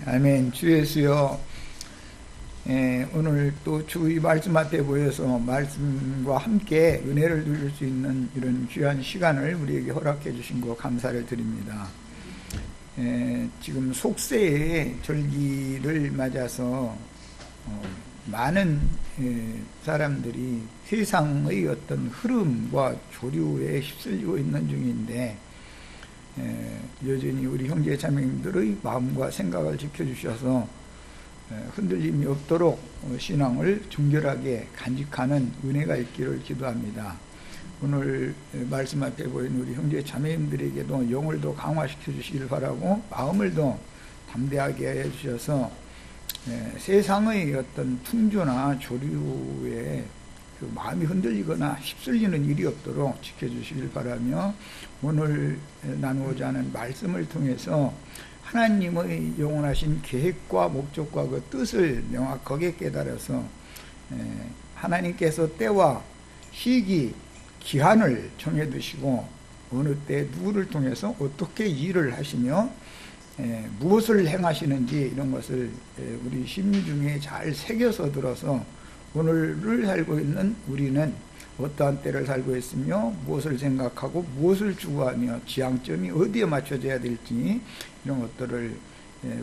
아멘. 주 예수여, 오늘 또 주의 말씀 앞에 모여서 말씀과 함께 은혜를 누릴 수 있는 이런 귀한 시간을 우리에게 허락해 주신 거 감사를 드립니다. 지금 속세의 절기를 맞아서 많은 사람들이 세상의 어떤 흐름과 조류에 휩쓸리고 있는 중인데, 여전히 우리 형제 자매님들의 마음과 생각을 지켜주셔서 흔들림이 없도록 신앙을 정결하게 간직하는 은혜가 있기를 기도합니다. 오늘 말씀 앞에 보이는 우리 형제 자매님들에게도 영을 더 강화시켜 주시길 바라고, 마음을 더 담대하게 해주셔서 세상의 어떤 풍조나 조류에 그 마음이 흔들리거나 휩쓸리는 일이 없도록 지켜주시길 바라며, 오늘 나누고자 하는 말씀을 통해서 하나님의 영원하신 계획과 목적과 그 뜻을 명확하게 깨달아서 하나님께서 때와 시기, 기한을 정해두시고 어느 때 누구를 통해서 어떻게 일을 하시며 무엇을 행하시는지 이런 것을 우리 심중에 잘 새겨서 들어서 오늘을 살고 있는 우리는 어떠한 때를 살고 있으며 무엇을 생각하고 무엇을 추구하며 지향점이 어디에 맞춰져야 될지 이런 것들을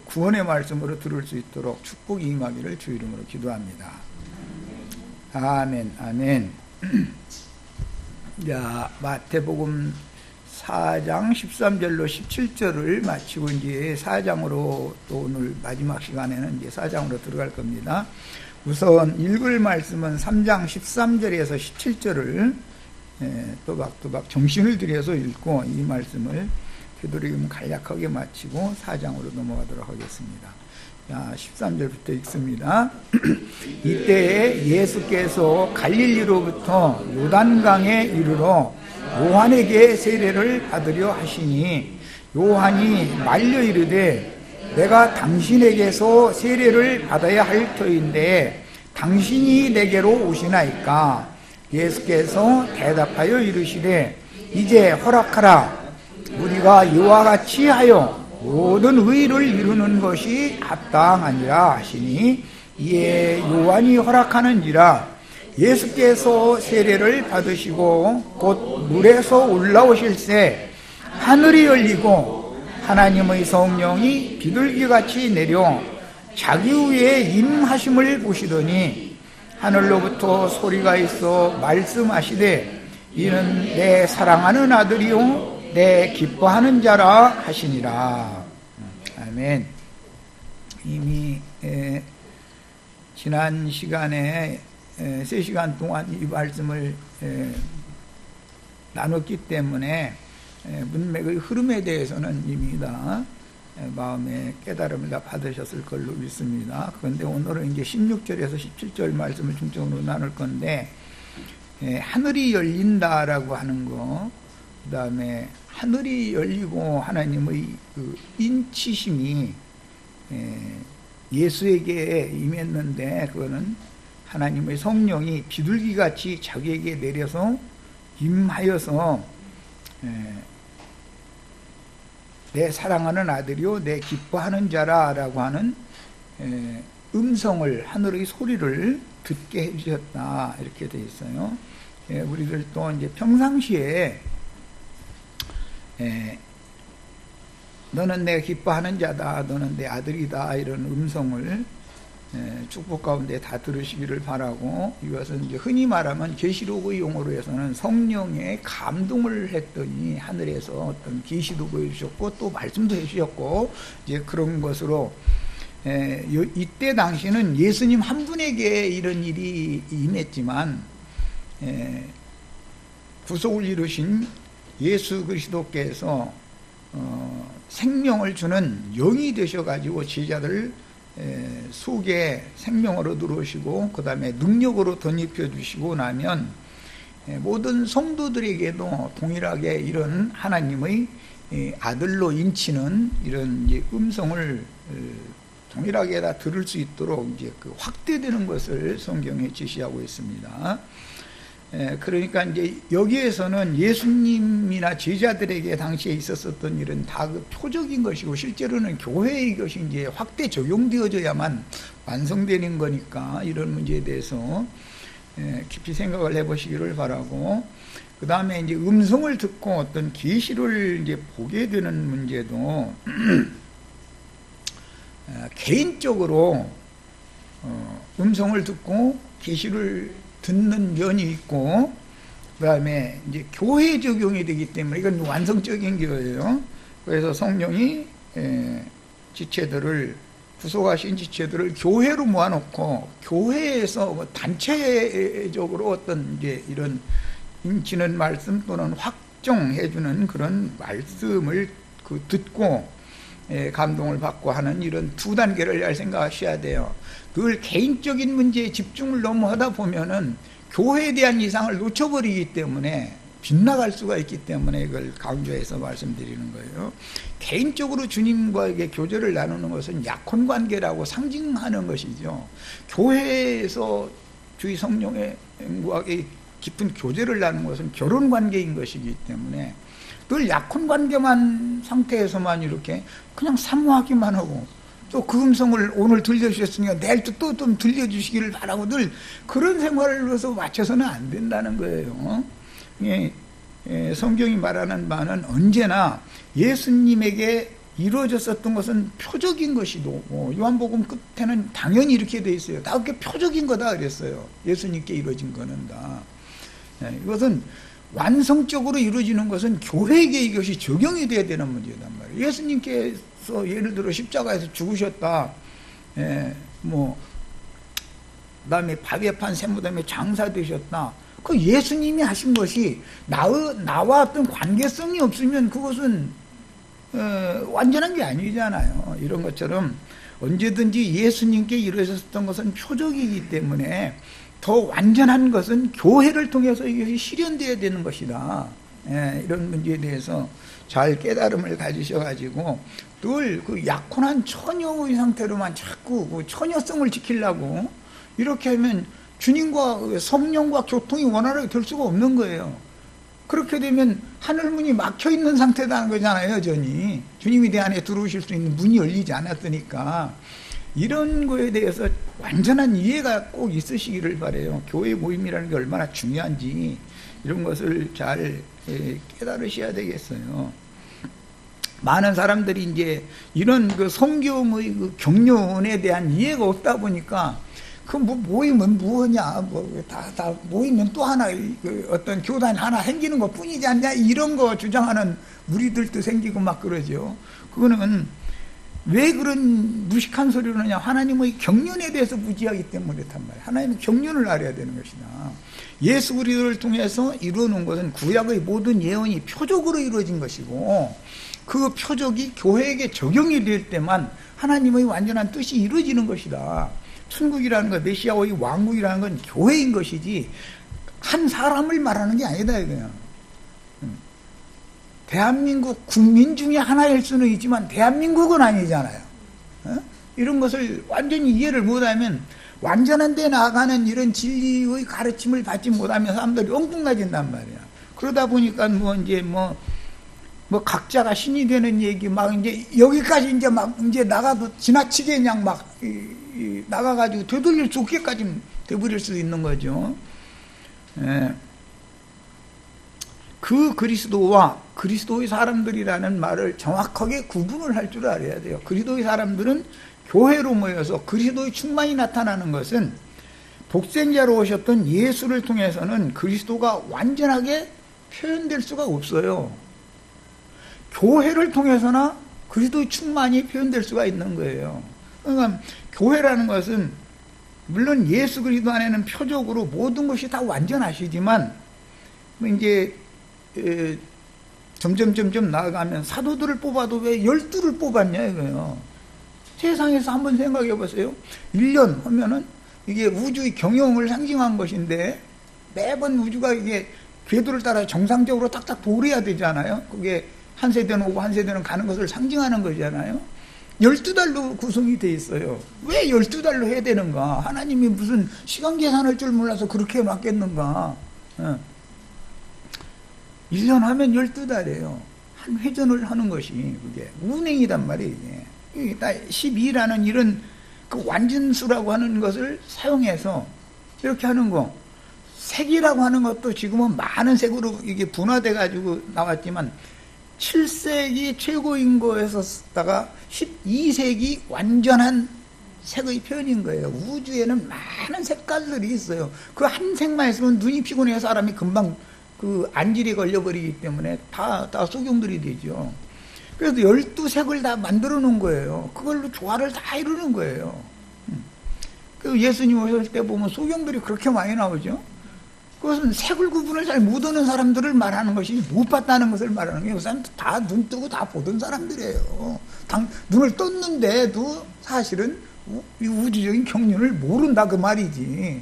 구원의 말씀으로 들을 수 있도록 축복이 임하기를 주 이름으로 기도합니다. 아멘, 아멘. 자, 마태복음 4장 13절로 17절을 마치고 이제 4장으로 또 오늘 마지막 시간에는 이제 4장으로 들어갈 겁니다. 우선 읽을 말씀은 3장 13절에서 17절을 또박또박 정신을 들여서 읽고 이 말씀을 되도록이면 간략하게 마치고 4장으로 넘어가도록 하겠습니다. 자, 13절부터 읽습니다. 이때에 예수께서 갈릴리로부터 요단강에 이르러 요한에게 세례를 받으려 하시니, 요한이 말려 이르되 내가 당신에게서 세례를 받아야 할 터인데 당신이 내게로 오시나이까? 예수께서 대답하여 이르시되 이제 허락하라. 우리가 이와 같이 하여 모든 의를 이루는 것이 합당하니라 하시니, 이에 요한이 허락하는지라. 예수께서 세례를 받으시고 곧 물에서 올라오실새 하늘이 열리고 하나님의 성령이 비둘기같이 내려 자기 위에 임하심을 보시더니 하늘로부터 소리가 있어 말씀하시되 이는 내 사랑하는 아들이요 내 기뻐하는 자라 하시니라. 아멘. 이미 지난 시간에 3시간 동안 이 말씀을 나눴기 때문에 문맥의 흐름에 대해서는 이미 다 마음의 깨달음을 다 받으셨을 걸로 믿습니다. 그런데 오늘은 이제 16절에서 17절 말씀을 중점으로 나눌 건데, 하늘이 열린다라고 하는 거, 그 다음에 하늘이 열리고 하나님의 그 인치심이 예수에게 임했는데, 그거는 하나님의 성령이 비둘기같이 자기에게 내려서 임하여서 내 사랑하는 아들이요 내 기뻐하는 자라라고 하는 음성을, 하늘의 소리를 듣게 해주셨다, 이렇게 되어 있어요. 우리들도 이제 평상시에 너는 내 기뻐하는 자다, 너는 내 아들이다, 이런 음성을 축복 가운데 다 들으시기를 바라고, 이것은 이제 흔히 말하면 계시록의 용어로 해서는 성령의 감동을 했더니 하늘에서 어떤 계시도 보여주셨고 또 말씀도 해주셨고, 이제 그런 것으로 이때 당시는 예수님 한 분에게 이런 일이 임했지만 구속을 이루신 예수 그리스도께서 생명을 주는 영이 되셔가지고 제자들 속에 생명으로 들어오시고 그 다음에 능력으로 덧입혀 주시고 나면 모든 성도들에게도 동일하게 이런 하나님의 아들로 인치는 이런 이제 음성을 동일하게 다 들을 수 있도록 이제 그 확대되는 것을 성경에 지시하고 있습니다. 그러니까 이제 여기에서는 예수님이나 제자들에게 당시에 있었던 일은 다 그 표적인 것이고, 실제로는 교회의 것이 이제 확대 적용되어져야만 완성되는 거니까, 이런 문제에 대해서 깊이 생각을 해보시기를 바라고, 그 다음에 이제 음성을 듣고 어떤 계시를 이제 보게 되는 문제도 개인적으로 음성을 듣고 계시를 듣는 면이 있고, 그 다음에 이제 교회 적용이 되기 때문에 이건 완성적인 거예요. 그래서 성령이 지체들을, 구속하신 지체들을 교회로 모아놓고 교회에서 뭐 단체적으로 어떤 이제 이런 인치는 말씀 또는 확정해주는 그런 말씀을 듣고 감동을 받고 하는 이런 두 단계를 잘 생각하셔야 돼요. 늘 개인적인 문제에 집중을 너무 하다 보면은 교회에 대한 이상을 놓쳐버리기 때문에 빗나갈 수가 있기 때문에 이걸 강조해서 말씀드리는 거예요. 개인적으로 주님과의 교제를 나누는 것은 약혼관계라고 상징하는 것이죠. 교회에서 주의 성령의 깊은 교제를 나누는 것은 결혼관계인 것이기 때문에 늘 약혼관계만 상태에서만 이렇게 그냥 사모하기만 하고, 또 그 음성을 오늘 들려주셨으니까 내일 또 좀 들려주시기를 바라고 늘 그런 생활을 위해서 맞춰서는 안 된다는 거예요. 성경이 말하는 바는 언제나 예수님에게 이루어졌었던 것은 표적인 것이고, 요한복음 끝에는 당연히 이렇게 돼 있어요. 다 그게 표적인 거다 그랬어요. 예수님께 이루어진 거는 다. 이것은 완성적으로 이루어지는 것은 교회에게 이것이 적용이 돼야 되는 문제단 말이에요. 예수님께서 예를 들어 십자가에서 죽으셨다, 그다음에 바위판 세무담에 장사되셨다. 그 예수님이 하신 것이 나와 어떤 관계성이 없으면 그것은 완전한 게 아니잖아요. 이런 것처럼 언제든지 예수님께 이루어졌던 것은 표적이기 때문에 더 완전한 것은 교회를 통해서 이것이 실현되어야 되는 것이다. 이런 문제에 대해서 잘 깨달음을 가지셔가지고 늘 그 약혼한 처녀의 상태로만 자꾸 그 처녀성을 지키려고 이렇게 하면 주님과 성령과 교통이 원활하게 될 수가 없는 거예요. 그렇게 되면 하늘문이 막혀있는 상태라는 거잖아요. 여전히 주님이 내 안에 들어오실 수 있는 문이 열리지 않았으니까. 이런 거에 대해서 완전한 이해가 꼭 있으시기를 바라요. 교회 모임이라는 게 얼마나 중요한지 이런 것을 잘 깨달으셔야 되겠어요. 많은 사람들이 이제 이런 그 성경의 그 경륜에 대한 이해가 없다 보니까 그 모임은 뭐냐, 다 모이면 또 하나 어떤 교단 하나 생기는 것 뿐이지 않냐, 이런 거 주장하는 무리들도 생기고 막 그러죠. 그거는 왜 그런 무식한 소리를 하냐, 하나님의 경륜에 대해서 무지하기 때문에 그렇단 말이에요. 하나님의 경륜을 알아야 되는 것이다. 예수 그리스도를 통해서 이루어놓은 것은 구약의 모든 예언이 표적으로 이루어진 것이고, 그 표적이 교회에게 적용이 될 때만 하나님의 완전한 뜻이 이루어지는 것이다. 천국이라는 것, 메시아의 왕국이라는 건 교회인 것이지 한 사람을 말하는 게 아니다 이거야. 대한민국 국민 중에 하나일 수는 있지만 대한민국은 아니잖아요. 이런 것을 완전히 이해를 못하면 완전한 데 나아가는 이런 진리의 가르침을 받지 못하면 사람들이 엉뚱해진단 말이야. 그러다 보니까 각자가 신이 되는 얘기 막 이제 여기까지 이제 나가도 지나치게 그냥 나가가지고 되돌릴 수 없게까지 돼버릴 수 있는 거죠. 그 그리스도와 그리스도의 사람들이라는 말을 정확하게 구분을 할 줄 알아야 돼요. 그리스도의 사람들은 교회로 모여서 그리스도의 충만이 나타나는 것은 독생자로 오셨던 예수를 통해서는 그리스도가 완전하게 표현될 수가 없어요. 교회를 통해서나 그리스도의 충만이 표현될 수가 있는 거예요. 그러니까 교회라는 것은 물론 예수 그리스도 안에는 표적으로 모든 것이 다 완전하시지만 이제 점점 나아가면 사도들을 뽑아도 왜 12를 뽑았냐 이거예요. 세상에서 한번 생각해 보세요. 1년 하면은 이게 우주의 경영을 상징한 것인데 매번 우주가 이게 궤도를 따라 정상적으로 딱딱 돌아야 되잖아요. 그게 한 세대는 오고 한 세대는 가는 것을 상징하는 거잖아요. 12달로 구성이 돼 있어요. 왜 12달로 해야 되는가? 하나님이 무슨 시간 계산할 줄 몰라서 그렇게 맡겼는가? 1년 하면 12달이에요. 한 회전을 하는 것이 그게 운행이단 말이에요. 이게 12라는 이런 그 완전수라고 하는 것을 사용해서 이렇게 하는 거. 색이라고 하는 것도 지금은 많은 색으로 이게 분화돼 가지고 나왔지만 7색이 최고인 거에서 쓰다가 12색이 완전한 색의 표현인 거예요. 우주에는 많은 색깔들이 있어요. 그 한 색만 있으면 눈이 피곤해서 사람이 금방 그 안질이 걸려버리기 때문에 다 속용들이 되죠. 그래서 12색을 다 만들어 놓은 거예요. 그걸로 조화를 다 이루는 거예요. 그 예수님 오실 때 보면 속용들이 그렇게 많이 나오죠. 그것은 색을 구분을 잘 못하는 사람들을 말하는 것이 못 봤다는 것을 말하는 거예요. 그 사람 다 눈 뜨고 다 보던 사람들이에요. 눈을 떴는데도 사실은 이 우주적인 경륜을 모른다 그 말이지.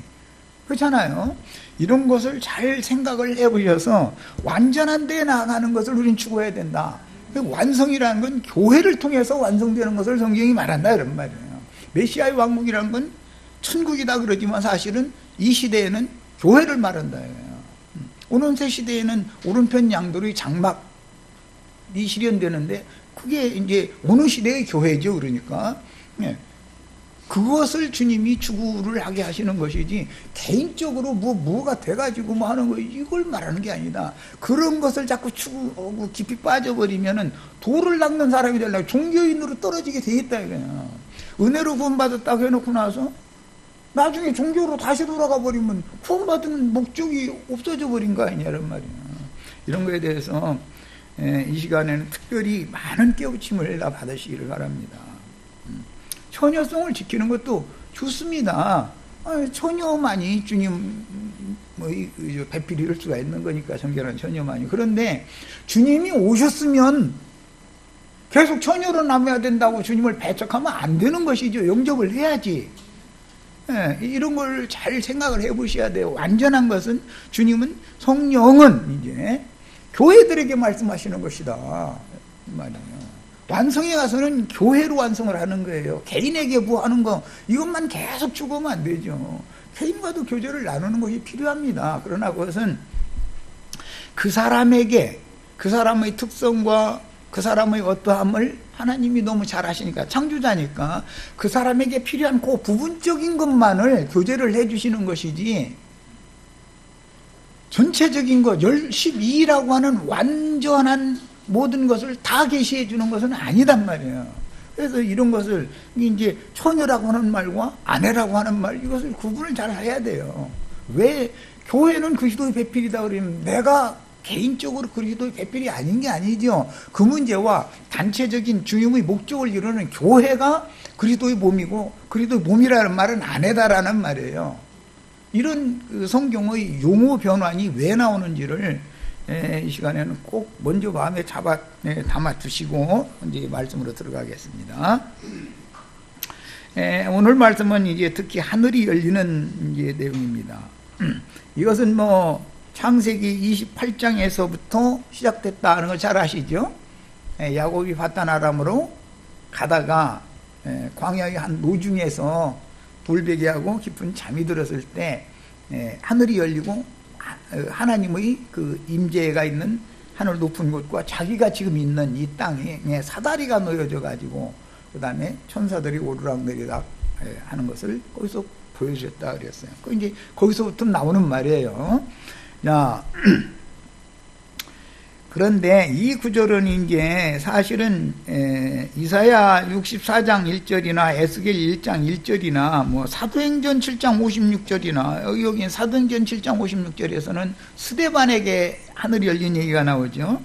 그렇잖아요. 이런 것을 잘 생각을 해보셔서 완전한 데에 나아가는 것을 우리는 추구해야 된다. 완성이라는 건 교회를 통해서 완성되는 것을 성경이 말한다 이런 말이에요. 메시아의 왕국이라는 건 천국이다 그러지만 사실은 이 시대에는 교회를 말한다. 오는 새 시대에는 오른편 양도의 장막이 실현되는데 그게 이제 오는 시대의 교회죠. 그러니까 그것을 주님이 추구를 하게 하시는 것이지 개인적으로 뭐가 돼가지고 뭐 하는 거 이걸 말하는 게 아니다. 그런 것을 자꾸 추구하고 깊이 빠져버리면은 도를 닦는 사람이 되려고 종교인으로 떨어지게 돼 있다 이거야. 은혜로 구원받았다고 해놓고 나서 나중에 종교로 다시 돌아가 버리면 구원받은 목적이 없어져 버린 거 아니냐 이런 말이야. 이런 거에 대해서 이 시간에는 특별히 많은 깨우침을 다 받으시기를 바랍니다. 처녀성을 지키는 것도 좋습니다. 처녀만이 주님 배필이 될 수가 있는 거니까 정결한 처녀만이. 그런데 주님이 오셨으면 계속 처녀로 남아야 된다고 주님을 배척하면 안 되는 것이죠. 영접을 해야지. 이런 걸 잘 생각을 해보셔야 돼요. 완전한 것은 주님은 성령은 이제 교회들에게 말씀하시는 것이다 말이에요. 완성에 가서는 교회로 완성을 하는 거예요. 개인에게 뭐 하는 거 이것만 계속 추구하면 안 되죠. 개인과도 교제를 나누는 것이 필요합니다. 그러나 그것은 그 사람에게 그 사람의 특성과 그 사람의 어떠함을 하나님이 너무 잘 아시니까 창조자니까 그 사람에게 필요한 그 부분적인 것만을 교제를 해주시는 것이지 전체적인 것 12라고 하는 완전한 모든 것을 다 계시해 주는 것은 아니단 말이에요. 그래서 이런 것을 이제 처녀라고 하는 말과 아내라고 하는 말 이것을 구분을 잘 해야 돼요. 왜 교회는 그리스도의 배필이다 그러면 내가 개인적으로 그리스도의 배필이 아닌 게 아니죠. 그 문제와 단체적인 주님의 목적을 이루는 교회가 그리스도의 몸이고 그리스도의 몸이라는 말은 아내다라는 말이에요. 이런 성경의 용어 변환이 왜 나오는지를 이 시간에는 꼭 먼저 마음에 담아 두시고 이제 말씀으로 들어가겠습니다. 오늘 말씀은 이제 특히 하늘이 열리는 이제 내용입니다. 이것은 뭐 창세기 28장에서부터 시작됐다는 걸 잘 아시죠? 야곱이 바단 아람으로 가다가 광야의 한 노중에서 돌베개하고 깊은 잠이 들었을 때 하늘이 열리고 하나님의 그 임재가 있는 하늘 높은 곳과 자기가 지금 있는 이 땅에 사다리가 놓여져 가지고 그 다음에 천사들이 오르락내리락 하는 것을 거기서 보여주셨다 그랬어요. 그 이제 거기서부터 나오는 말이에요. 자, 그런데 이 구절은 이제 사실은 이사야 64장 1절이나 에스겔 1장 1절이나 뭐 사도행전 7장 56절이나 여기 사도행전 7장 56절에서는 스데반에게 하늘이 열린 얘기가 나오죠.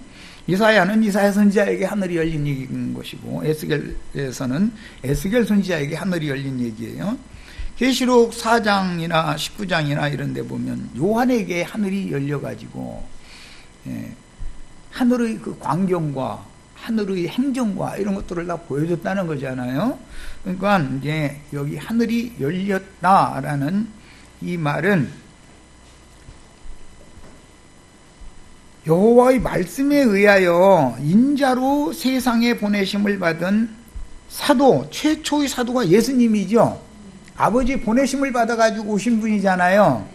이사야는 이사야 선지자에게 하늘이 열린 얘기인 것이고 에스겔에서는 에스겔 선지자에게 하늘이 열린 얘기예요. 계시록 4장이나 19장이나 이런 데 보면 요한에게 하늘이 열려가지고 하늘의 그 광경과 하늘의 행정과 이런 것들을 다 보여줬다는 거잖아요. 그러니까 이제 여기 하늘이 열렸다라는 이 말은 여호와의 말씀에 의하여 인자로 세상에 보내심을 받은 사도, 최초의 사도가 예수님이죠. 아버지 보내심을 받아가지고 오신 분이잖아요.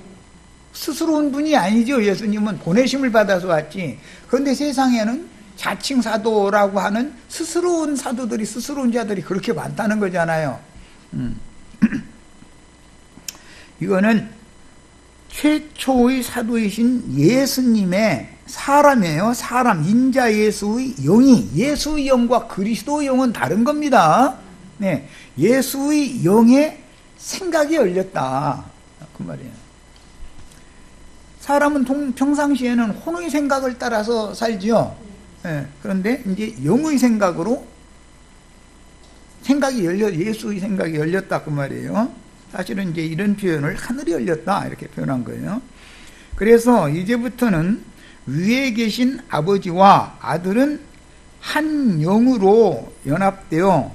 스스로 온 분이 아니죠. 예수님은 보내심을 받아서 왔지. 그런데 세상에는 자칭 사도라고 하는 스스로 온 사도들이, 스스로 온 자들이 그렇게 많다는 거잖아요. 이거는 최초의 사도이신 예수님의 사람이에요. 사람, 인자 예수의 영이, 예수의 영과 그리스도의 영은 다른 겁니다. 네, 예수의 영의 생각이 열렸다, 그 말이에요. 사람은 평상시에는 혼의 생각을 따라서 살지요. 네, 그런데 이제 영의 생각으로 예수의 생각이 열렸다, 그 말이에요. 사실은 이제 이런 표현을 하늘이 열렸다 이렇게 표현한 거예요. 그래서 이제부터는 위에 계신 아버지와 아들은 한 영으로 연합되어,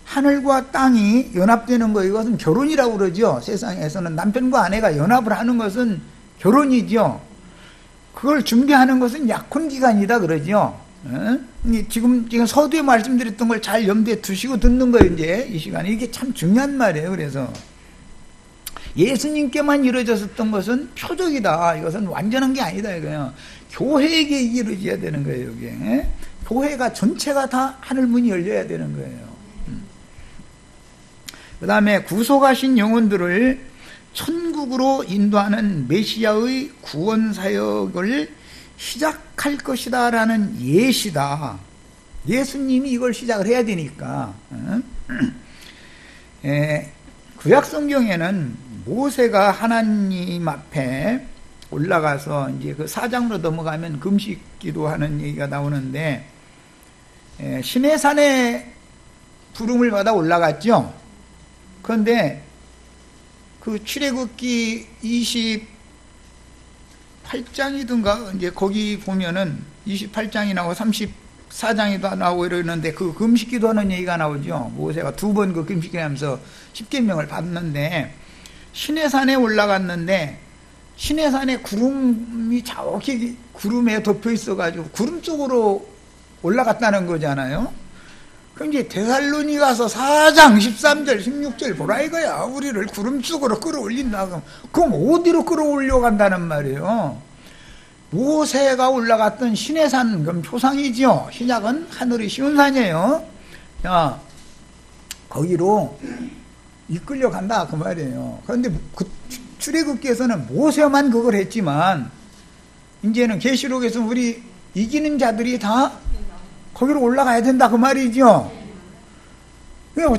하늘과 땅이 연합되는 거, 이것은 결혼이라고 그러죠. 세상에서는 남편과 아내가 연합을 하는 것은 결혼이죠. 그걸 준비하는 것은 약혼기간이다 그러죠. 지금 서두에 말씀드렸던 걸 잘 염두에 두시고 듣는 거예요. 이제 이 시간에 이게 참 중요한 말이에요. 그래서 예수님께만 이루어졌었던 것은 표적이다, 이것은 완전한 게 아니다 이거예요. 교회에게 이루어져야 되는 거예요. 이게 교회가 전체가 다 하늘문이 열려야 되는 거예요. 그 다음에 구속하신 영혼들을 천국으로 인도하는 메시아의 구원사역을 시작할 것이다 라는 예시다. 예수님이 이걸 시작을 해야 되니까. 구약성경에는 모세가 하나님 앞에 올라가서 이제 그 4장으로 넘어가면 금식 기도하는 얘기가 나오는데, 시내산에 부름을 받아 올라갔죠. 그런데 그 출애굽기 28장이든가 이제 거기 보면은 28장이 나오고 34장이 나오고 이러는데 그 금식 기도하는 얘기가 나오죠. 모세가 2번 그 금식 기도하면서 십계명을 받는데, 시내산에 올라갔는데 시내산에 구름이 자욱히 구름에 덮여 있어가지고 구름 쪽으로 올라갔다는 거잖아요. 그럼 이제 데살로니가서 4장 13절 16절 보라 이거야. 우리를 구름 쪽으로 끌어올린다. 그럼 어디로 끌어올려 간다는 말이에요. 모세가 올라갔던 시내산, 그럼 초상이지요. 신약은 하늘이 쉬운 산이에요. 자, 거기로 이끌려 간다 그 말이에요. 그런데 그 출애굽기에서는 모세만 그걸 했지만, 이제는 계시록에서 우리 이기는 자들이 다 거기로 올라가야 된다 그 말이죠.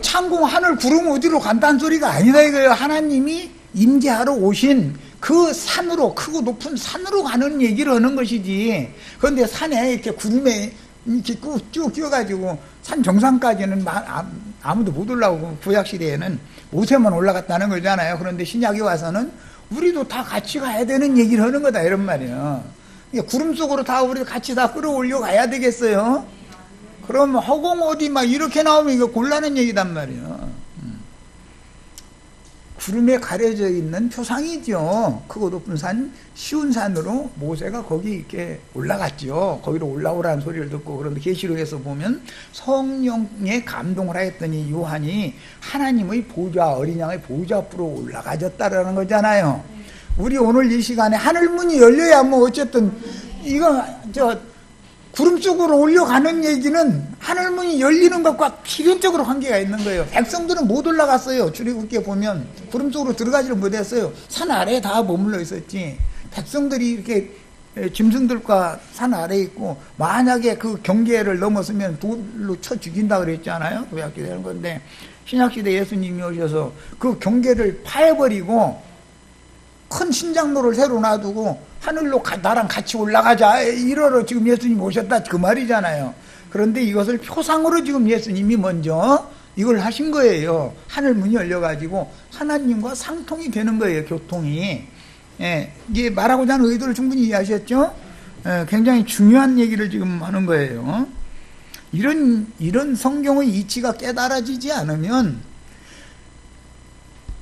창공 하늘 구름 어디로 간다는 소리가 아니다 이거예요. 하나님이 임재하러 오신 그 산으로, 크고 높은 산으로 가는 얘기를 하는 것이지. 그런데 산에 이렇게 구름에 이렇게 쭉 끼어가지고 산 정상까지는 아무도 못 올라오고, 구약시대에는 모세만 올라갔다는 거잖아요. 그런데 신약에 와서는 우리도 다 같이 가야 되는 얘기를 하는 거다 이런 말이에요. 구름 속으로 다 우리 같이 다 끌어올려 가야 되겠어요? 그럼 허공 어디 막 이렇게 나오면 이거 곤란한 얘기단 말이에요. 구름에 가려져 있는 표상이죠. 크고 높은 산, 쉬운 산으로 모세가 거기 이렇게 올라갔죠. 거기로 올라오라는 소리를 듣고. 그런데 계시록에서 보면 성령에 감동을 하였더니 요한이 하나님의 보좌, 어린 양의 보좌 앞으로 올라가졌다라는 거잖아요. 우리 오늘 이 시간에 하늘문이 열려야 뭐 어쨌든 이거 구름 쪽으로 올려가는 얘기는 하늘문이 열리는 것과 필연적으로 관계가 있는 거예요. 백성들은 못 올라갔어요. 출애굽기에 보면 구름 쪽으로 들어가지를 못했어요. 산 아래에 다 머물러 있었지. 백성들이 이렇게 짐승들과 산 아래에 있고, 만약에 그 경계를 넘었으면 돌로 쳐 죽인다 그랬잖아요. 구약시대 되는 건데, 신약시대 예수님이 오셔서 그 경계를 파해버리고 큰 신장로를 새로 놔두고 하늘로 나랑 같이 올라가자 이러러 지금 예수님이 오셨다 그 말이잖아요. 그런데 이것을 표상으로 지금 예수님이 먼저 이걸 하신 거예요. 하늘 문이 열려가지고 하나님과 상통이 되는 거예요. 교통이. 이게 말하고자 하는 의도를 충분히 이해하셨죠? 굉장히 중요한 얘기를 지금 하는 거예요. 이런 성경의 이치가 깨달아지지 않으면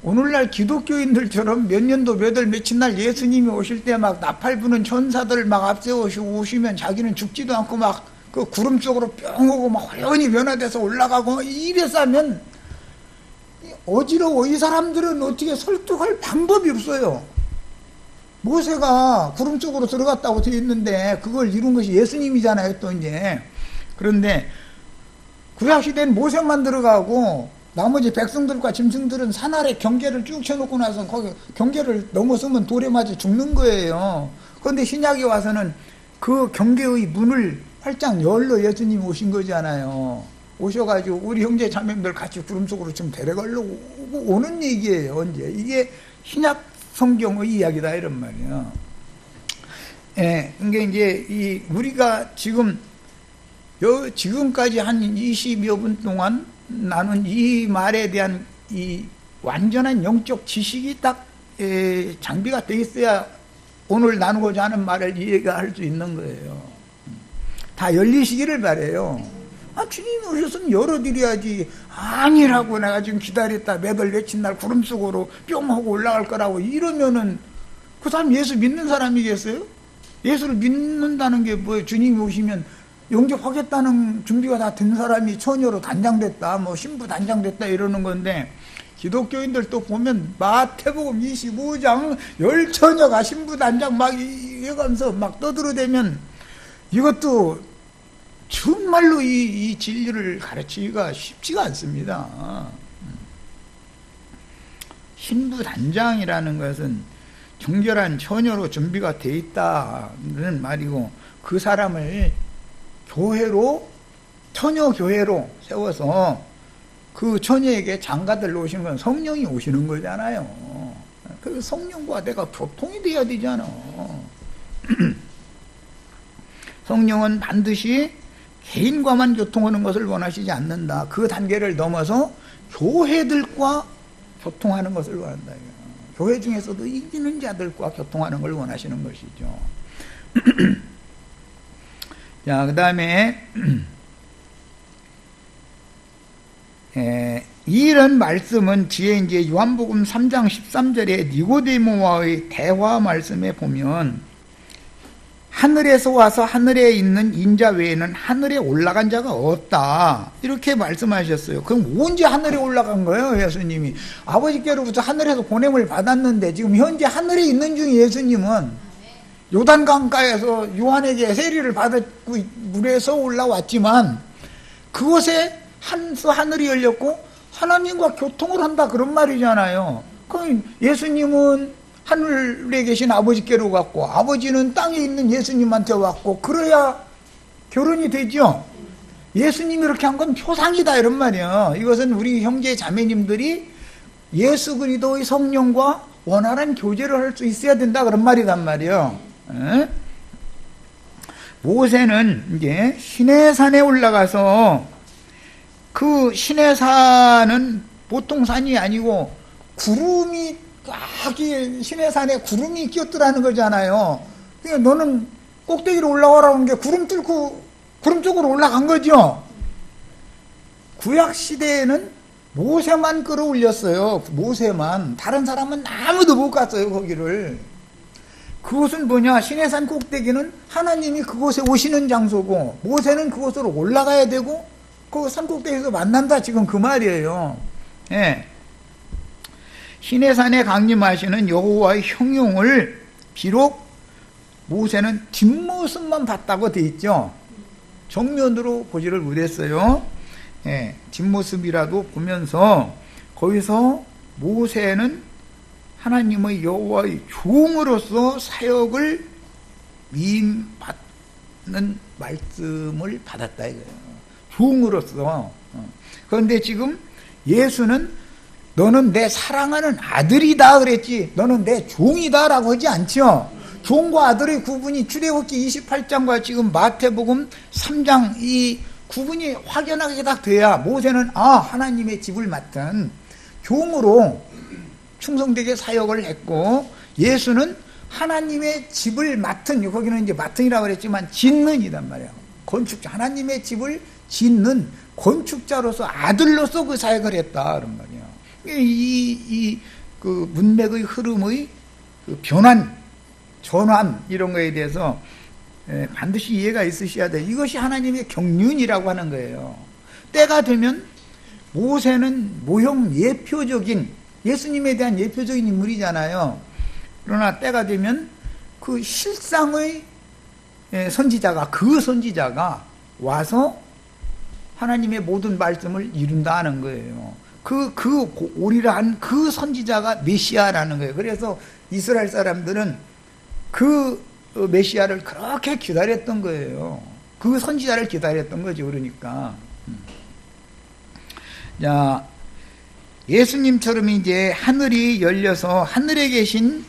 오늘날 기독교인들처럼 몇 년도 몇 월 며칠 날 예수님이 오실 때 막 나팔 부는 천사들 막 앞세우시고 오시면 자기는 죽지도 않고 막 그 구름 쪽으로 뿅 오고 막 화연히 변화돼서 올라가고 이래서 하면 어지러워. 이 사람들은 어떻게 설득할 방법이 없어요. 모세가 구름 쪽으로 들어갔다고 되어 있는데 그걸 이룬 것이 예수님이잖아요, 또 이제. 그런데 구약시대는 모세만 들어가고 나머지 백성들과 짐승들은 산 아래 경계를 쭉 쳐놓고 나서 거기 경계를 넘어서면 돌에 맞아 죽는 거예요. 그런데 신약에 와서는 그 경계의 문을 활짝 열러 예수님이 오신 거잖아요. 오셔가지고 우리 형제 자매들 같이 구름 속으로 좀 데려가려고 오는 얘기예요. 언제? 이게 신약 성경의 이야기다 이런 말이에요. 예, 그러니까 이제 우리가 지금까지 한 20여 분 동안 나는 이 말에 대한 이 완전한 영적 지식이 딱 장비가 돼 있어야 오늘 나누고자 하는 말을 이해할 수 있는 거예요. 다 열리시기를 바래요. 주님이 오셨으면 열어드려야지. 아니라고 내가 지금 기다렸다 매달 며칠 날 구름 속으로 뿅 하고 올라갈 거라고 이러면은 그 사람 예수 믿는 사람이겠어요? 예수를 믿는다는 게 뭐예요? 주님이 오시면 영접하겠다는 준비가 다 된 사람이 처녀로 단장됐다, 뭐 신부 단장됐다 이러는 건데, 기독교인들 또 보면 마태복음 25장 열처녀가 신부 단장 막 이러면서 막 떠들어대면 이것도 정말로 이 진리를 가르치기가 쉽지가 않습니다. 신부 단장이라는 것은 정결한 처녀로 준비가 돼 있다는 말이고, 그 사람을 교회로, 처녀 교회로 세워서 그 처녀에게 장가들 오시는 건 성령이 오시는 거잖아요. 그 성령과 내가 교통이 돼야 되잖아. 성령은 반드시 개인과만 교통하는 것을 원하시지 않는다. 그 단계를 넘어서 교회들과 교통하는 것을 원한다. 교회 중에서도 이기는 자들과 교통하는 걸 원하시는 것이죠. 자, 그 다음에 이런 말씀은 뒤에 이제 요한복음 3장 13절에 니고데모와의 대화 말씀에 보면 하늘에서 와서 하늘에 있는 인자 외에는 하늘에 올라간 자가 없다 이렇게 말씀하셨어요. 그럼 언제 하늘에 올라간 거예요? 예수님이 아버지께로부터 하늘에서 보냄을 받았는데 지금 현재 하늘에 있는 중에 예수님은 요단강가에서 요한에게 세리를 받았고 물에서 올라왔지만 그곳에 하늘이 열렸고 하나님과 교통을 한다 그런 말이잖아요. 그럼 예수님은 하늘에 계신 아버지께로 갔고 아버지는 땅에 있는 예수님한테 왔고 그래야 결혼이 되죠. 예수님이 이렇게 한 건 표상이다 이런 말이에요. 이것은 우리 형제 자매님들이 예수 그리스도의 성령과 원활한 교제를 할 수 있어야 된다 그런 말이란 말이에요. 모세는 이제 시내산에 올라가서 그 시내산은 보통 산이 아니고 구름이 딱 시내산에 구름이 끼었더라는 거잖아요. 그러니까 너는 꼭대기로 올라가라는 게 구름 뚫고 구름 쪽으로 올라간 거죠. 구약 시대에는 모세만 끌어올렸어요. 모세만. 다른 사람은 아무도 못 갔어요 거기를. 그곳은 뭐냐? 시내산 꼭대기는 하나님이 그곳에 오시는 장소고 모세는 그곳으로 올라가야 되고 그 산 꼭대기에서 만난다 지금 그 말이에요. 예. 시내산에 강림하시는 여호와의 형용을 비록 모세는 뒷모습만 봤다고 돼 있죠. 정면으로 보지를 못했어요. 예. 뒷모습이라도 보면서 거기서 모세는 하나님의 여호와의 종으로서 사역을 위임받는 말씀을 받았다 이거예요. 종으로서. 그런데 지금 예수는 너는 내 사랑하는 아들이다 그랬지 너는 내 종이다 라고 하지 않죠. 종과 아들의 구분이 출애굽기 28장과 지금 마태복음 3장 이 구분이 확연하게 딱 돼야 모세는 하나님의 집을 맡은 종으로 충성되게 사역을 했고 예수는 하나님의 집을 맡은 거기는 이제 맡은이라고 그랬지만 짓는이란 말이에요. 건축자 하나님의 집을 짓는 건축자로서 아들로서 그 사역을 했다 그런 말이에요. 그 문맥의 흐름의 그 변환, 전환 이런 거에 대해서 반드시 이해가 있으셔야 돼요. 이것이 하나님의 경륜이라고 하는 거예요. 때가 되면 모세는 모형 예표적인 예수님에 대한 예표적인 인물이잖아요. 그러나 때가 되면 그 실상의 선지자가, 그 선지자가 와서 하나님의 모든 말씀을 이룬다는 거예요. 오리라 한 그 선지자가 메시아라는 거예요. 그래서 이스라엘 사람들은 그 메시아를 그렇게 기다렸던 거예요. 그 선지자를 기다렸던 거죠. 그러니까. 자, 예수님처럼 이제 하늘이 열려서 하늘에 계신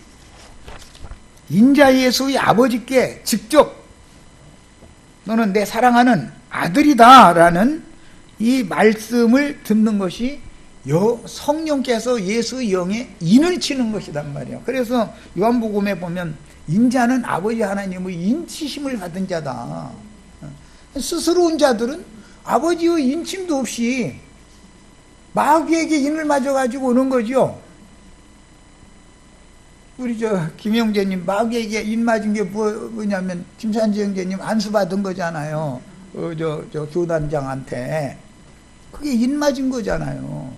인자 예수의 아버지께 직접 너는 내 사랑하는 아들이다 라는 이 말씀을 듣는 것이 성령께서 예수의 영에 인을 치는 것이란 말이에요. 그래서 요한복음에 보면 인자는 아버지 하나님의 인치심을 받은 자다. 스스로운 자들은 아버지의 인침도 없이 마귀에게 인을 맞아가지고 오는 거죠. 우리 김영재님 마귀에게 인 맞은 게 뭐냐면 김산지 형제님 안수 받은 거잖아요. 교단장한테. 그게 인 맞은 거잖아요.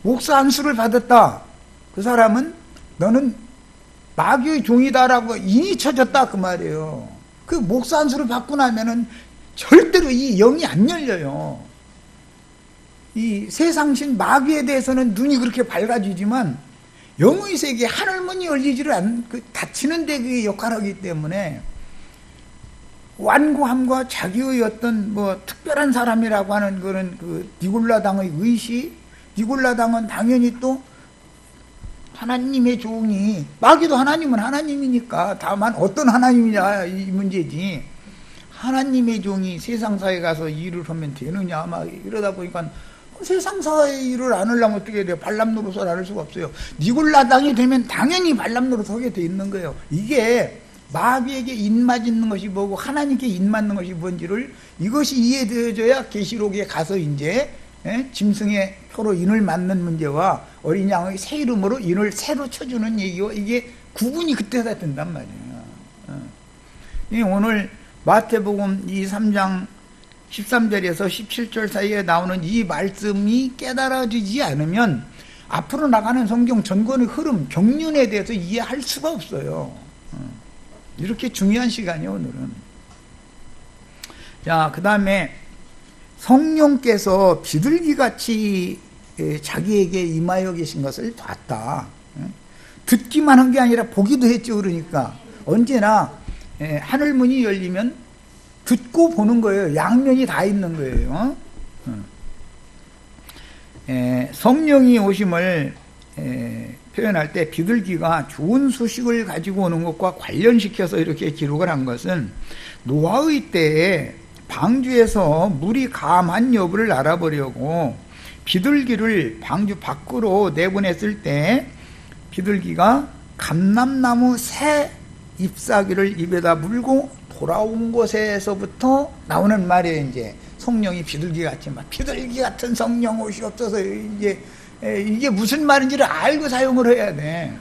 목사 안수를 받았다. 그 사람은 너는 마귀의 종이다라고 인이 쳐졌다 그 말이에요. 그 목사 안수를 받고 나면은 절대로 이 영이 안 열려요. 이 세상신 마귀에 대해서는 눈이 그렇게 밝아지지만 영의 세계 하늘문이 열리지를 닫히는 데 그게 역할하기 때문에 완고함과 자기의 어떤 특별한 사람이라고 하는 그런 니골라당의 의식, 니골라당은 당연히 또 하나님의 종이, 마귀도 하나님은 하나님이니까 다만 어떤 하나님이냐 이 문제지, 하나님의 종이 세상사에 가서 일을 하면 되느냐 막 이러다 보니까 세상사의 일을 안 하려면 어떻게 돼요? 발람 노릇을 안 할 수가 없어요. 니골라당이 되면 당연히 발람 노릇 하게 돼 있는 거예요. 이게 마귀에게 인 맞는 것이 뭐고 하나님께 인 맞는 것이 뭔지를 이것이 이해되어져야 계시록에 가서 이제 짐승의 표로 인을 맞는 문제와 어린 양의 새 이름으로 인을 새로 쳐주는 얘기고 이게 구분이 그때가 된단 말이에요. 오늘 마태복음 3장 13절에서 17절 사이에 나오는 이 말씀이 깨달아지지 않으면 앞으로 나가는 성경 전권의 흐름, 경륜에 대해서 이해할 수가 없어요. 이렇게 중요한 시간이에요, 오늘은. 자, 그 다음에 성령께서 비둘기같이 자기에게 임하여 계신 것을 봤다. 듣기만 한 게 아니라 보기도 했죠. 그러니까 언제나 하늘문이 열리면 듣고 보는 거예요. 양면이 다 있는 거예요. 성령이 오심을 표현할 때 비둘기가 좋은 소식을 가지고 오는 것과 관련시켜서 이렇게 기록을 한 것은 노아의 때에 방주에서 물이 감한 여부를 알아보려고 비둘기를 방주 밖으로 내보냈을 때 비둘기가 감람나무 새 잎사귀를 입에다 물고 돌아온 곳에서부터 나오는 말이에요. 이제 성령이 비둘기 같이 막 비둘기 같은 성령 오시옵소서. 이제 이게 무슨 말인지를 알고 사용을 해야 돼.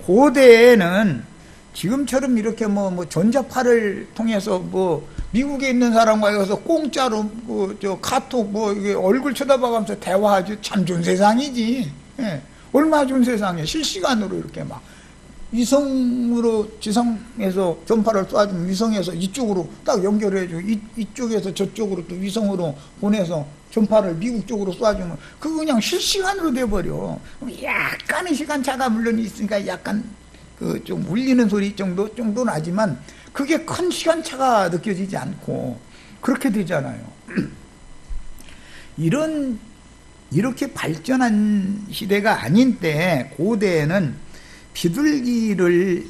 고대에는 지금처럼 이렇게 전자파를 통해서 미국에 있는 사람과 여기서 공짜로 카톡 이게 얼굴 쳐다봐가면서 대화하지. 참 좋은 세상이지. 얼마나 좋은 세상이야. 실시간으로 이렇게 막 위성으로 지상에서 전파를 쏴주면 위성에서 이쪽으로 딱 연결해주고 이쪽에서 저쪽으로 또 위성으로 보내서 전파를 미국 쪽으로 쏴주면 그거 그냥 실시간으로 돼버려. 약간의 시간차가 물론 있으니까 약간 좀 울리는 소리 정도 나지만 그게 큰 시간차가 느껴지지 않고 그렇게 되잖아요. 이렇게 발전한 시대가 아닌 때 고대에는 비둘기를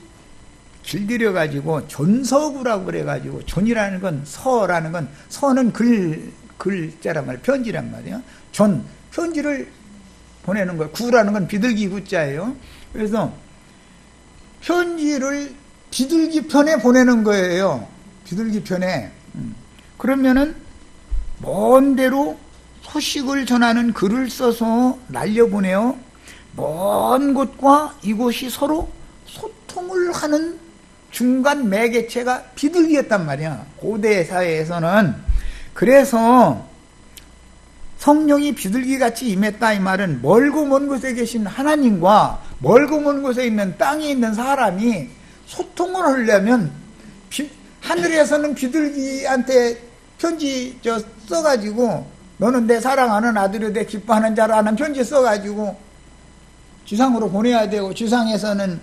길들여 가지고 전서구라고 그래 가지고 전이라는 건 서라는 건 서는 글자란 말이에요. 편지란 말이에요. 편지를 보내는 거예요. 구라는 건 비둘기 구자예요. 그래서 편지를 비둘기 편에 보내는 거예요. 비둘기 편에. 그러면은 먼 데로 소식을 전하는 글을 써서 날려보내요. 먼 곳과 이곳이 서로 소통을 하는 중간 매개체가 비둘기였단 말이야. 고대 사회에서는. 그래서 성령이 비둘기같이 임했다 이 말은 멀고 먼 곳에 계신 하나님과 멀고 먼 곳에 있는 땅에 있는 사람이 소통을 하려면 하늘에서는 비둘기한테 편지 써가지고 너는 내 사랑하는 아들이요 내 기뻐하는 자라는 편지 써가지고 지상으로 보내야 되고, 지상에서는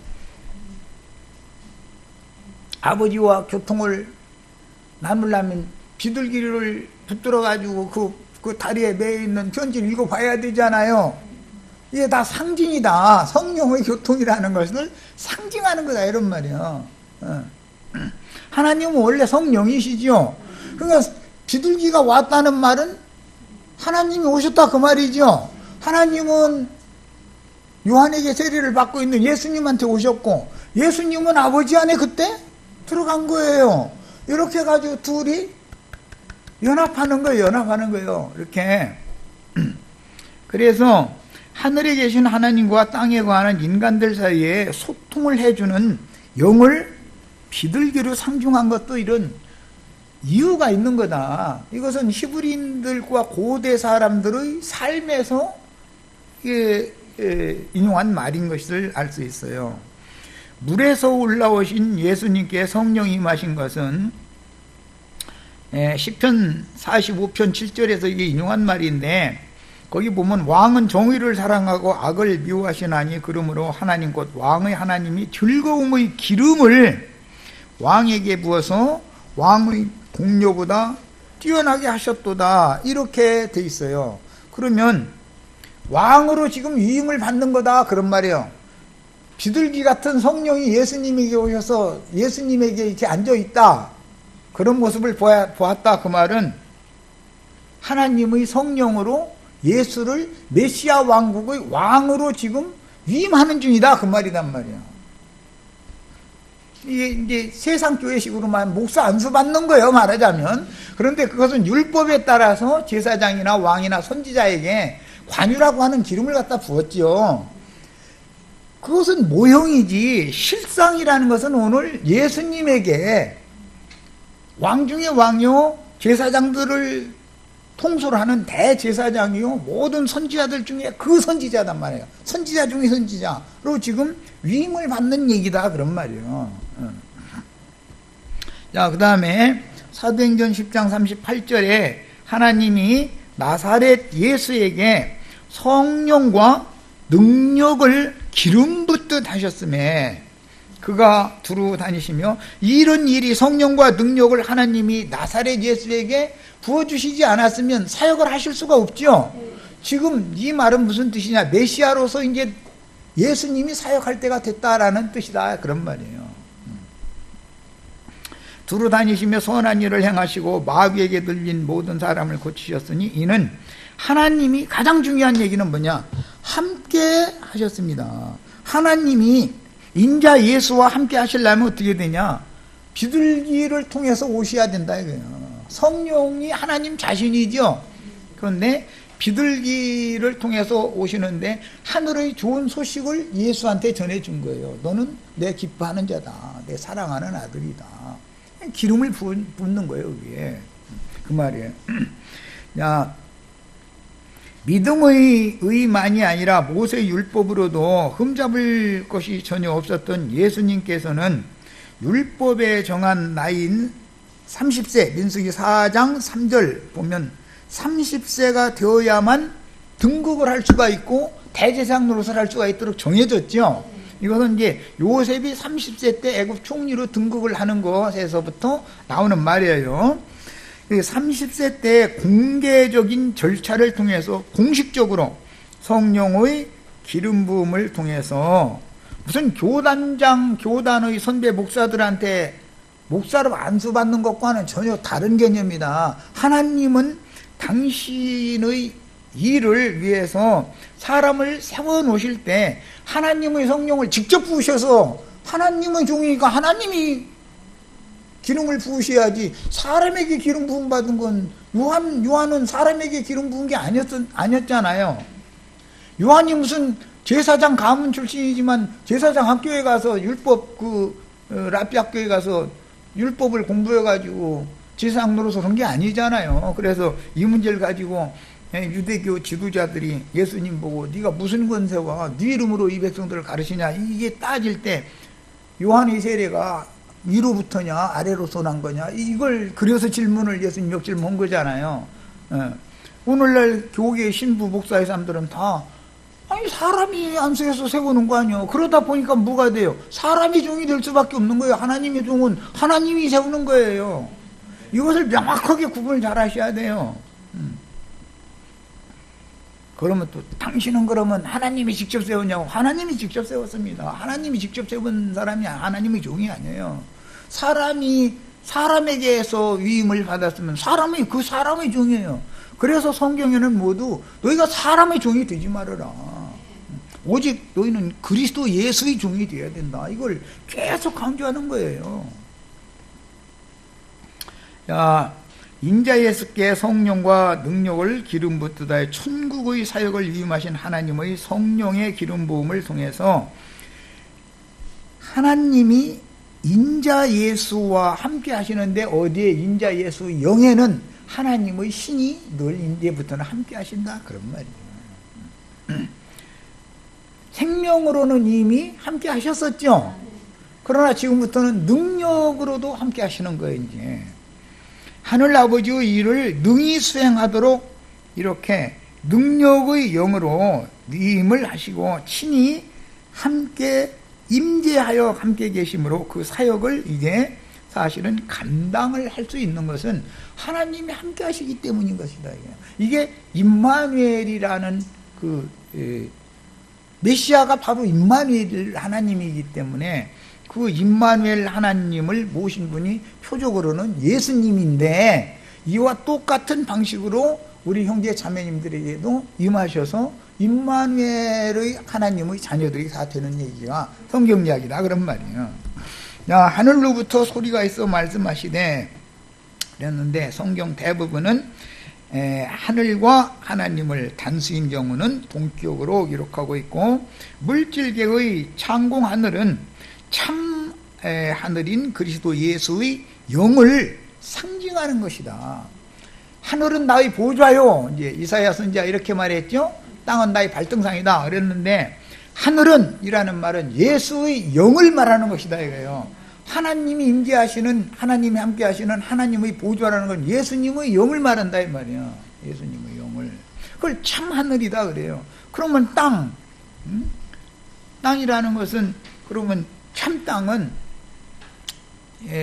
아버지와 교통을 나누려면 비둘기를 붙들어가지고 그 다리에 매여있는 편지를 읽어봐야 되잖아요. 이게 다 상징이다. 성령의 교통이라는 것을 상징하는 거다 이런 말이에요. 하나님은 원래 성령이시죠. 그러니까 비둘기가 왔다는 말은 하나님이 오셨다 그 말이죠. 하나님은 요한에게 세례를 받고 있는 예수님한테 오셨고, 예수님은 아버지 안에 그때 들어간 거예요. 이렇게 해가지고 둘이 연합하는 거예요. 이렇게. 그래서 하늘에 계신 하나님과 땅에 거하는 인간들 사이에 소통을 해주는 영을 비둘기로 상징한 것도 이런 이유가 있는 거다. 이것은 히브리인들과 고대 사람들의 삶에서 인용한 말인 것을 알 수 있어요. 물에서 올라오신 예수님께 성령이 임하신 것은 시편 45편 7절에서 이게 인용한 말인데, 거기 보면 왕은 정의를 사랑하고 악을 미워하시나니 그러므로 하나님 곧 왕의 하나님이 즐거움의 기름을 왕에게 부어서 왕의 공료보다 뛰어나게 하셨도다. 이렇게 돼 있어요. 그러면 왕으로 지금 위임을 받는 거다 그런 말이에요. 비둘기 같은 성령이 예수님에게 오셔서 예수님에게 이렇게 앉아있다, 그런 모습을 보았다 그 말은 하나님의 성령으로 예수를 메시아 왕국의 왕으로 지금 위임하는 중이다 그 말이란 말이에요. 이게 이제 세상 교회식으로 만 목사 안수 받는 거예요 말하자면. 그런데 그것은 율법에 따라서 제사장이나 왕이나 선지자에게 관유라고 하는 기름을 갖다 부었지요. 그것은 모형이지 실상이라는 것은 오늘 예수님에게 왕 중의 왕이요 제사장들을 통솔 하는 대제사장이요 모든 선지자들 중에 그 선지자단 말이에요. 선지자 중에 선지자로 지금 위임을 받는 얘기다 그런 말이에요. 자, 그 다음에 사도행전 10장 38절에 하나님이 나사렛 예수에게 성령과 능력을 기름 붓듯 하셨음에 그가 두루 다니시며, 이런 일이 성령과 능력을 하나님이 나사렛 예수에게 부어주시지 않았으면 사역을 하실 수가 없죠. 지금 이 말은 무슨 뜻이냐, 메시아로서 이제 예수님이 사역할 때가 됐다라는 뜻이다 그런 말이에요. 두루 다니시며 선한 일을 행하시고 마귀에게 들린 모든 사람을 고치셨으니 이는 하나님이, 가장 중요한 얘기는 뭐냐, 함께 하셨습니다. 하나님이 인자 예수와 함께 하시려면 어떻게 되냐, 비둘기를 통해서 오셔야 된다 이거예요. 성령이 하나님 자신이죠. 그런데 비둘기를 통해서 오시는데 하늘의 좋은 소식을 예수한테 전해준 거예요. 너는 내 기뻐하는 자다, 내 사랑하는 아들이다. 기름을 붓는 거예요 위에. 그 말이에요. 야, 믿음의 의만이 아니라 모세 율법으로도 흠잡을 것이 전혀 없었던 예수님께서는 율법에 정한 나이인 30세, 민수기 4장 3절 보면 30세가 되어야만 등극을 할 수가 있고 대제사장 노릇을 할 수가 있도록 정해졌죠. 이것은 이제 요셉이 30세 때 애굽 총리로 등극을 하는 것에서부터 나오는 말이에요. 30세 때 공개적인 절차를 통해서 공식적으로 성령의 기름 부음을 통해서, 무슨 교단장, 교단의 선배 목사들한테 목사로 안수받는 것과는 전혀 다른 개념이다. 하나님은 당신의 일을 위해서 사람을 세워놓으실 때 하나님의 성령을 직접 부으셔서, 하나님의 종이니까 하나님이 기름을 부으셔야지, 사람에게 기름 부음 받은 건 요한은 사람에게 기름 부은 게 아니었잖아요. 요한이 무슨 제사장 가문 출신이지만 제사장 학교에 가서 율법 랍비 학교에 가서 율법을 공부해가지고 제사장 노릇을 한 게 아니잖아요. 그래서 이 문제를 가지고 유대교 지도자들이 예수님 보고 네가 무슨 권세와 네 이름으로 이 백성들을 가르치냐, 이게 따질 때 요한의 세례가 위로부터냐 아래로서 난 거냐, 이걸 그려서 질문을 예수님 역질문한 거잖아요. 오늘날 교계 신부 목사의 사람들은 다 아니 사람이 안수해서 세우는 거 아니에요. 그러다 보니까 뭐가 돼요? 사람이 종이 될 수밖에 없는 거예요. 하나님의 종은 하나님이 세우는 거예요. 이것을 명확하게 구분을 잘 하셔야 돼요. 그러면 또 당신은 그러면 하나님이 직접 세웠냐고. 하나님이 직접 세웠습니다. 하나님이 직접 세운 사람이 하나님의 종이 아니에요. 사람에게서 위임을 받았으면 그 사람의 종이에요. 그래서 성경에는 모두 너희가 사람의 종이 되지 말아라. 오직 너희는 그리스도 예수의 종이 되어야 된다. 이걸 계속 강조하는 거예요. 자, 인자 예수께 성령과 능력을 기름 붓듯하여 천국의 사역을 위임하신 하나님의 성령의 기름 부음을 통해서 하나님이 인자 예수와 함께 하시는데, 어디에 인자 예수 영에는 하나님의 신이 늘 이제부터는 함께 하신다, 그런 말이에요. 생명으로는 이미 함께 하셨었죠. 그러나 지금부터는 능력으로도 함께 하시는 거예요. 이제 하늘 아버지의 일을 능히 수행하도록 이렇게 능력의 영으로 임을 하시고 친히 함께 임재하여 함께 계심으로 그 사역을 이제 사실은 감당을 할 수 있는 것은 하나님이 함께 하시기 때문인 것이다. 이게 임마누엘이라는 그 메시아가 바로 임마누엘 하나님이기 때문에 그 임마누엘 하나님을 모신 분이 표적으로는 예수님인데, 이와 똑같은 방식으로 우리 형제 자매님들에게도 임하셔서 임마누엘의 하나님의 자녀들이 다 되는 얘기가 성경 이야기다, 그런 말이에요. 야, 하늘로부터 소리가 있어 말씀하시되 그랬는데, 성경 대부분은 하늘과 하나님을 단수인 경우는 동격으로 기록하고 있고, 물질계의 창공 하늘은 참 하늘인 그리스도 예수의 영을 상징하는 것이다. 하늘은 나의 보좌요. 이제 이사야 선지자 이렇게 말했죠. 땅은 나의 발등상이다 그랬는데, 하늘은 이라는 말은 예수의 영을 말하는 것이다 이거예요. 하나님이 임재하시는, 하나님이 함께 하시는 하나님의 보좌라는 건 예수님의 영을 말한다 이 말이야. 예수님의 영을. 그걸 참 하늘이다 그래요. 그러면 땅이라는 것은, 그러면 참 땅은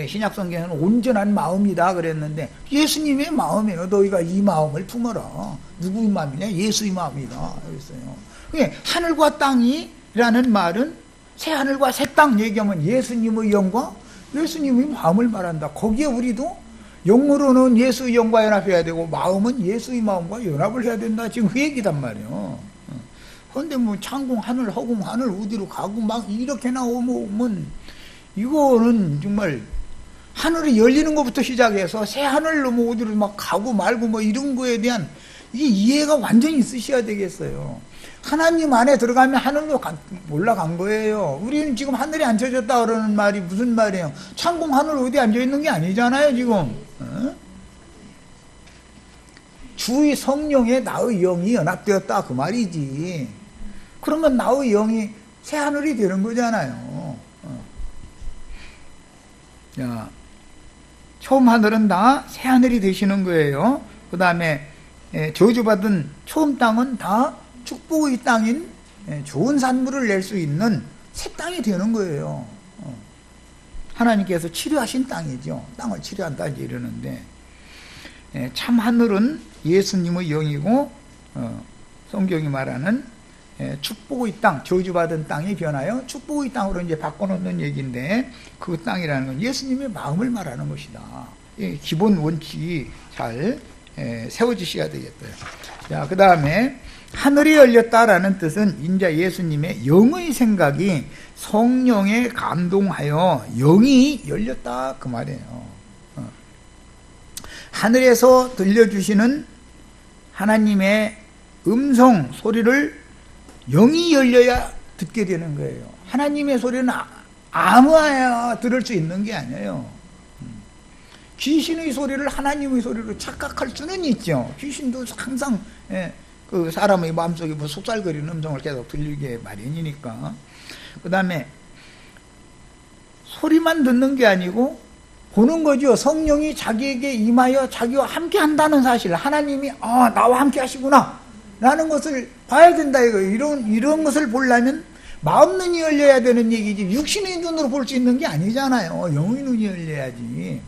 신약 성경에는 온전한 마음이다 그랬는데, 예수님의 마음이에요. 너희가 이 마음을 품어라. 누구의 마음이냐? 예수의 마음이다 그랬어요. 하늘과 땅이라는 말은 새 하늘과 새 땅 얘기하면 예수님의 영과 예수님의 마음을 말한다. 거기에 우리도 영으로는 예수의 영과 연합해야 되고, 마음은 예수의 마음과 연합을 해야 된다. 지금 그 얘기단 말이에요. 그런데 뭐 창공 하늘, 허공 하늘 어디로 가고 막 이렇게 나오면 이거는 정말 하늘이 열리는 것부터 시작해서 새 하늘로 뭐 어디로 막 가고 말고 뭐 이런 거에 대한 이 이해가 완전히 있으셔야 되겠어요. 하나님 안에 들어가면 하늘로 올라간 거예요. 우리는 지금 하늘에 앉혀졌다 그러는 말이 무슨 말이에요? 창공 하늘 어디 앉아있는 게 아니잖아요 지금. 주의 성령에 나의 영이 연합되었다 그 말이지. 그러면 나의 영이 새 하늘이 되는 거잖아요. 자, 처음 하늘은 다 새 하늘이 되시는 거예요. 그 다음에 저주받은 처음 땅은 다 축복의 땅인 좋은 산물을 낼 수 있는 새 땅이 되는 거예요. 하나님께서 치료하신 땅이죠. 땅을 치료한다 이러는데, 참 하늘은 예수님의 영이고, 성경이 말하는 축복의 땅, 저주받은 땅이 변하여 축복의 땅으로 이제 바꿔놓는 얘기인데, 그 땅이라는 건 예수님의 마음을 말하는 것이다. 기본 원칙이 잘 세워지셔야 되겠어요. 자, 그 다음에 하늘이 열렸다라는 뜻은 인자 예수님의 영의 생각이 성령에 감동하여 영이 열렸다 그 말이에요. 하늘에서 들려주시는 하나님의 음성 소리를 영이 열려야 듣게 되는 거예요. 하나님의 소리는 아무나 들을 수 있는 게 아니에요. 귀신의 소리를 하나님의 소리로 착각할 수는 있죠. 귀신도 항상 그 사람의 마음속에 뭐 속살거리는 음성을 계속 들리게 마련이니까. 그 다음에 소리만 듣는 게 아니고 보는 거죠. 성령이 자기에게 임하여 자기와 함께 한다는 사실, 하나님이 나와 함께 하시구나 라는 것을 봐야 된다 이거예요. 이런 것을 보려면 마음 눈이 열려야 되는 얘기지, 육신의 눈으로 볼 수 있는 게 아니잖아요. 영의 눈이 열려야지.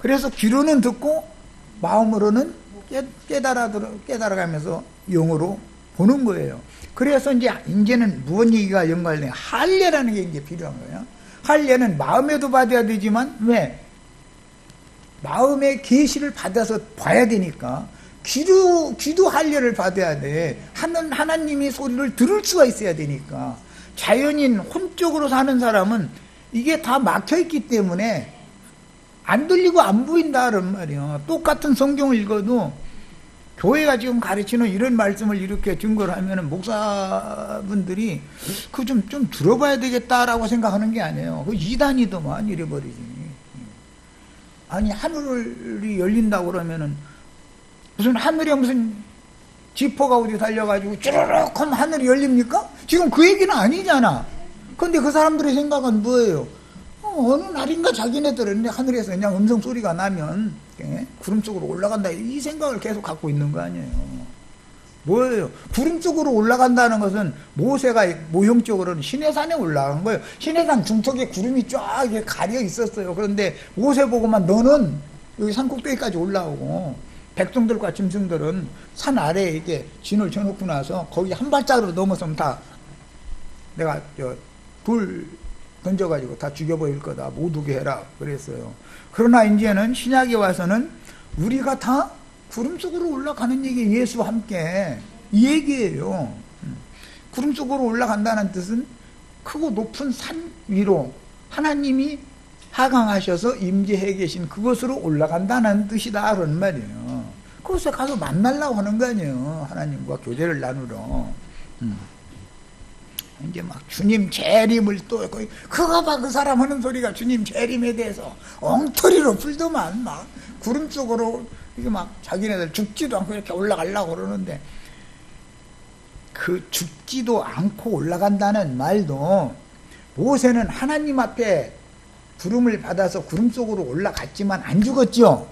그래서 귀로는 듣고 마음으로는 깨달아가면서 영으로 보는 거예요. 그래서 이제는 무슨 얘기가 연관되냐, 할례라는 게 이제 필요한 거예요. 할례는 마음에도 받아야 되지만, 왜? 마음의 계시를 받아서 봐야 되니까 귀도 할례를 받아야 돼. 하나님의 소리를 들을 수가 있어야 되니까. 자연인 혼적으로 사는 사람은 이게 다 막혀있기 때문에 안 들리고 안 보인다는 말이에요. 똑같은 성경을 읽어도 교회가 지금 가르치는 이런 말씀을 이렇게 증거를 하면은 목사분들이 그거 좀 들어봐야 되겠다라고 생각하는 게 아니에요. 그 이단이더만 이래버리지. 아니, 하늘이 열린다고 그러면은 무슨 하늘에 무슨 지퍼가 어디 달려가지고 쭈르륵 하면 하늘이 열립니까? 지금 그 얘기는 아니잖아. 근데 그 사람들의 생각은 뭐예요? 어느 날인가 자기네들은 하늘에서 그냥 음성 소리가 나면 구름 쪽으로 올라간다, 이 생각을 계속 갖고 있는 거 아니에요. 뭐예요? 구름 쪽으로 올라간다는 것은 모세가 모형적으로는 시내산에 올라간 거예요. 시내산 중턱에 구름이 쫙 가려 있었어요. 그런데 모세 보고만 너는 여기 산꼭대기까지 올라오고, 백성들과 짐승들은 산 아래에 이렇게 진을 쳐놓고 나서 거기 한 발짝으로 넘어서면 다 내가 돌 던져가지고 다 죽여버릴 거다, 못 오게 해라 그랬어요. 그러나 이제는 신약에 와서는 우리가 다 구름 속으로 올라가는 얘기, 예수와 함께 이 얘기예요. 구름 속으로 올라간다는 뜻은 크고 높은 산 위로 하나님이 하강하셔서 임재해 계신 그곳으로 올라간다는 뜻이다 그런 말이에요. 그곳에 가서 만나려고 하는 거 아니에요. 하나님과 교제를 나누러. 이제 막 주님 재림을 또 그거 봐, 그 사람 하는 소리가 주님 재림에 대해서 엉터리로 풀더만 막 구름 속으로 이게 막 자기네들 죽지도 않고 이렇게 올라가려고 그러는데, 그 죽지도 않고 올라간다는 말도 모세는 하나님 앞에 부름을 받아서 구름 속으로 올라갔지만 안 죽었죠.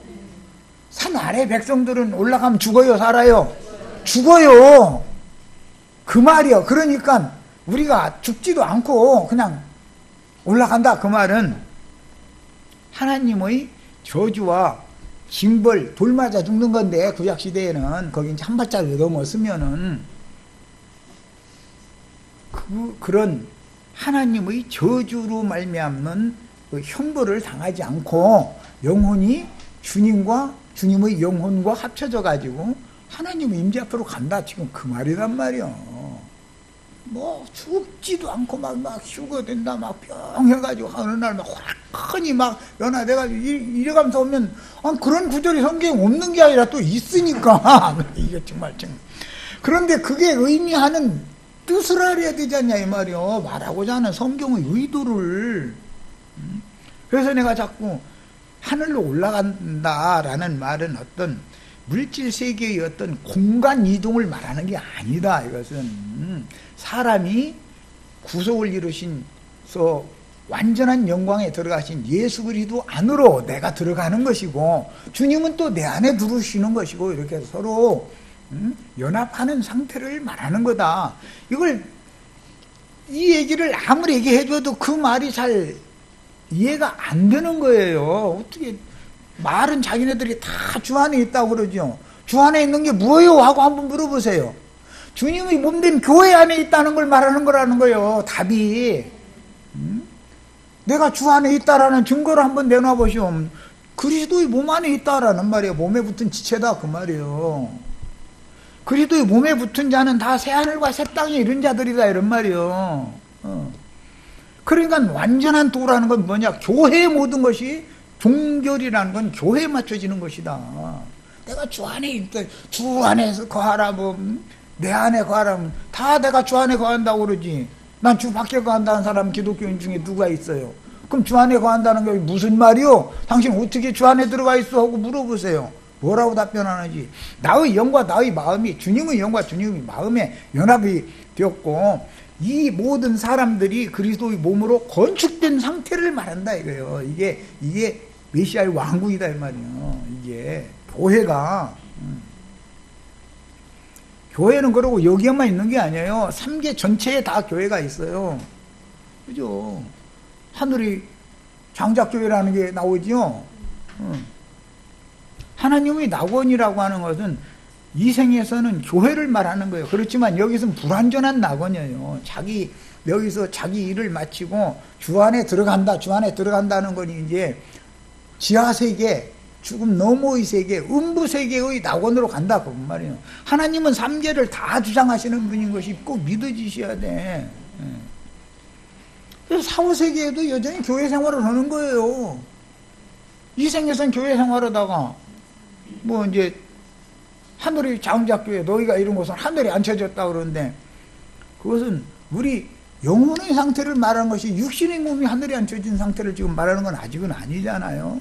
산 아래 백성들은 올라가면 죽어요, 살아요? 죽어요. 그 말이요. 그러니까 우리가 죽지도 않고 그냥 올라간다, 그 말은 하나님의 저주와 징벌, 돌 맞아 죽는 건데, 구약시대에는 거기 이제 한 발자국 넘었으면은 그런 하나님의 저주로 말미암는 그 형벌을 당하지 않고 영혼이 주님과 주님의 영혼과 합쳐져 가지고 하나님의 임재 앞으로 간다, 지금 그 말이란 말이요. 뭐 죽지도 않고 막 휴거된다, 막 뿅 해가지고 어느 날 막 확하니 막 변화돼가지고 이래가면서 오면, 그런 구절이 성경에 없는 게 아니라 또 있으니까 이게 정말 참. 그런데 그게 의미하는 뜻을 알아야 되지 않냐 이 말이요. 말하고자 하는 성경의 의도를. 그래서 내가 자꾸 하늘로 올라간다라는 말은 어떤 물질 세계의 어떤 공간 이동을 말하는 게 아니다. 이것은 사람이 구속을 이루신서 완전한 영광에 들어가신 예수 그리스도 안으로 내가 들어가는 것이고, 주님은 또 내 안에 들어오시는 것이고, 이렇게 서로 연합하는 상태를 말하는 거다. 이 얘기를 아무리 얘기해줘도 그 말이 잘 이해가 안 되는 거예요. 어떻게 말은 자기네들이 다 주 안에 있다고 그러죠. 주 안에 있는 게 뭐예요? 하고 한번 물어보세요. 주님의 몸된 교회 안에 있다는 걸 말하는 거라는 거예요. 답이. 내가 주 안에 있다라는 증거를 한번 내놔 보시오. 그리스도의 몸 안에 있다라는 말이에요. 몸에 붙은 지체다 그 말이에요. 그리스도의 몸에 붙은 자는 다 새하늘과 새 땅에 이른 자들이다 이런 말이에요. 그러니까 완전한 도라는 건 뭐냐? 교회의 모든 것이, 종결이라는 건 교회에 맞춰지는 것이다. 내가 주 안에 있다, 주 안에서 거하라, 내 안에 거하라, 다 내가 주 안에 거한다고 그러지. 난 주 밖에 거한다는 사람 기독교인 중에 누가 있어요? 그럼 주 안에 거한다는 게 무슨 말이요? 당신 어떻게 주 안에 들어가 있어? 하고 물어보세요. 뭐라고 답변하는지. 나의 영과 나의 마음이, 주님의 영과 주님의 마음에 연합이 되었고, 이 모든 사람들이 그리스도의 몸으로 건축된 상태를 말한다 이거예요. 이게 메시아의 왕국이다 이 말이에요. 이게 교회가 교회는 그러고 여기에만 있는 게 아니에요. 3계 전체에 다 교회가 있어요. 그죠? 하늘이 장작교회라는 게 나오죠. 하나님의 낙원이라고 하는 것은 이 생에서는 교회를 말하는 거예요. 그렇지만 여기서는 불완전한 낙원이에요. 여기서 자기 일을 마치고 주 안에 들어간다, 주 안에 들어간다는 건 이제 지하세계, 죽음 너머의 세계, 음부세계의 낙원으로 간다, 그 말이에요. 하나님은 3계를 다 주장하시는 분인 것이 꼭 믿어지셔야 돼. 그래서 4, 5세계에도 여전히 교회 생활을 하는 거예요. 이 생에서는 교회 생활하다가 뭐 이제 하늘이 장작교회, 너희가 이런 곳은 하늘이 앉혀졌다 그러는데, 그것은 우리 영혼의 상태를 말하는 것이, 육신의 몸이 하늘에 앉혀진 상태를 지금 말하는 건 아직은 아니잖아요.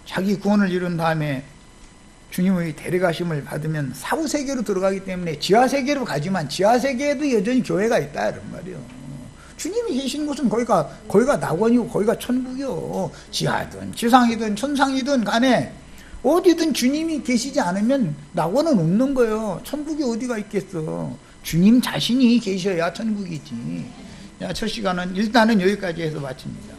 자기 구원을 이룬 다음에 주님의 데려가심을 받으면 사후세계로 들어가기 때문에 지하세계로 가지만 지하세계에도 여전히 교회가 있다 이런 말이에요. 주님이 계신 곳은 거기가 낙원이고 거기가 천국이요. 지하든 지상이든 천상이든 간에 어디든 주님이 계시지 않으면 낙원은 없는 거예요. 천국이 어디가 있겠어. 주님 자신이 계셔야 천국이지. 첫 시간은 일단은 여기까지 해서 마칩니다.